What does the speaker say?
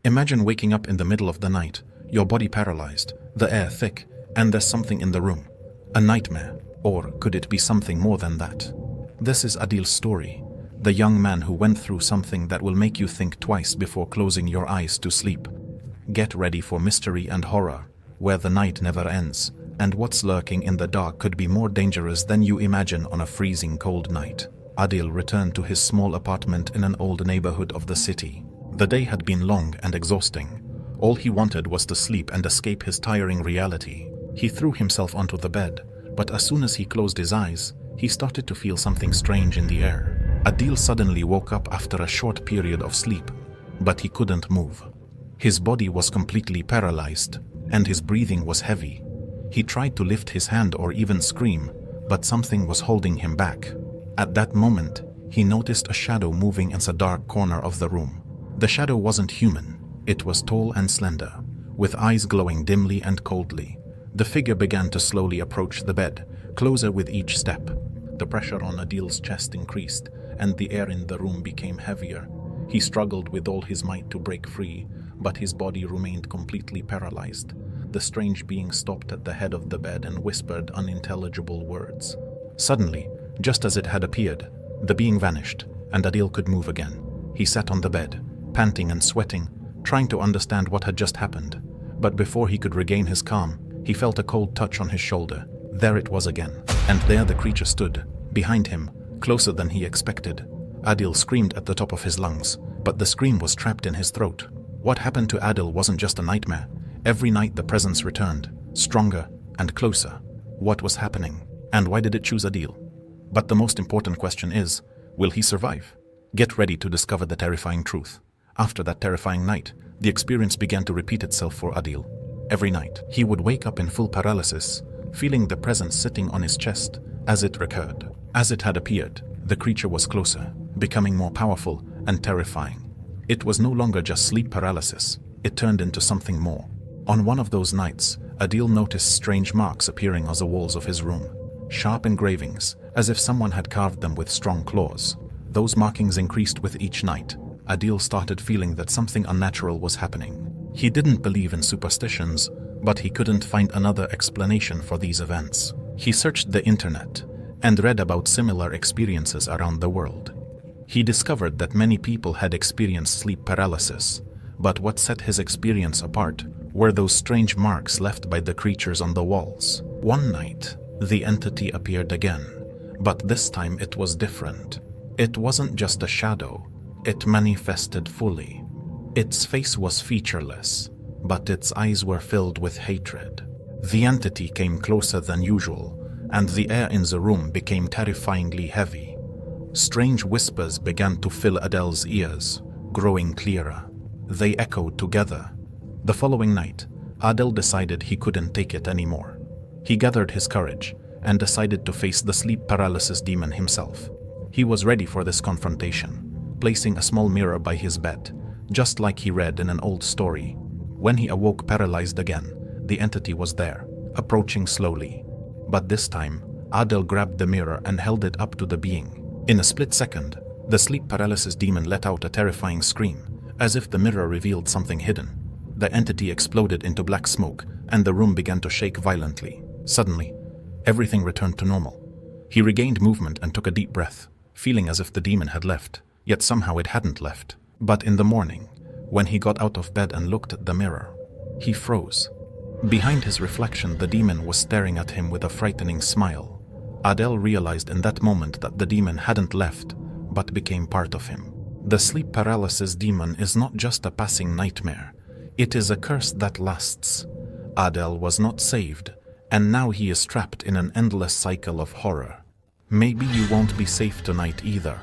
Imagine waking up in the middle of the night, your body paralyzed, the air thick, and there's something in the room. A nightmare, or could it be something more than that? This is Adil's story, the young man who went through something that will make you think twice before closing your eyes to sleep. Get ready for mystery and horror, where the night never ends, and what's lurking in the dark could be more dangerous than you imagine on a freezing cold night. Adil returned to his small apartment in an old neighborhood of the city. The day had been long and exhausting. All he wanted was to sleep and escape his tiring reality. He threw himself onto the bed, but as soon as he closed his eyes, he started to feel something strange in the air. Adil suddenly woke up after a short period of sleep, but he couldn't move. His body was completely paralyzed, and his breathing was heavy. He tried to lift his hand or even scream, but something was holding him back. At that moment, he noticed a shadow moving in the dark corner of the room. The shadow wasn't human. It was tall and slender, with eyes glowing dimly and coldly. The figure began to slowly approach the bed, closer with each step. The pressure on Adil's chest increased, and the air in the room became heavier. He struggled with all his might to break free, but his body remained completely paralyzed. The strange being stopped at the head of the bed and whispered unintelligible words. Suddenly, just as it had appeared, the being vanished, and Adil could move again. He sat on the bed, panting and sweating, trying to understand what had just happened. But before he could regain his calm, he felt a cold touch on his shoulder. There it was again, and there the creature stood, behind him, closer than he expected. Adil screamed at the top of his lungs, but the scream was trapped in his throat. What happened to Adil wasn't just a nightmare. Every night the presence returned, stronger and closer. What was happening, and why did it choose Adil? But the most important question is, will he survive? Get ready to discover the terrifying truth. After that terrifying night, the experience began to repeat itself for Adil. Every night, he would wake up in full paralysis, feeling the presence sitting on his chest as it recurred. As it had appeared, the creature was closer, becoming more powerful and terrifying. It was no longer just sleep paralysis, it turned into something more. On one of those nights, Adil noticed strange marks appearing on the walls of his room. Sharp engravings, as if someone had carved them with strong claws. Those markings increased with each night. Adil started feeling that something unnatural was happening. He didn't believe in superstitions, but he couldn't find another explanation for these events. He searched the internet and read about similar experiences around the world. He discovered that many people had experienced sleep paralysis, but what set his experience apart were those strange marks left by the creatures on the walls. One night, the entity appeared again, but this time it was different. It wasn't just a shadow, it manifested fully. Its face was featureless, but its eyes were filled with hatred. The entity came closer than usual, and the air in the room became terrifyingly heavy. Strange whispers began to fill Adil's ears, growing clearer. They echoed together. The following night, Adil decided he couldn't take it anymore. He gathered his courage and decided to face the sleep paralysis demon himself. He was ready for this confrontation, placing a small mirror by his bed, just like he read in an old story. When he awoke paralyzed again, the entity was there, approaching slowly. But this time, Adil grabbed the mirror and held it up to the being. In a split second, the sleep paralysis demon let out a terrifying scream, as if the mirror revealed something hidden. The entity exploded into black smoke, and the room began to shake violently. Suddenly, everything returned to normal. He regained movement and took a deep breath, feeling as if the demon had left, yet somehow it hadn't left. But in the morning, when he got out of bed and looked at the mirror, he froze. Behind his reflection, the demon was staring at him with a frightening smile. Adil realized in that moment that the demon hadn't left, but became part of him. The sleep paralysis demon is not just a passing nightmare. It is a curse that lasts. Adil was not saved, and now he is trapped in an endless cycle of horror. Maybe you won't be safe tonight either.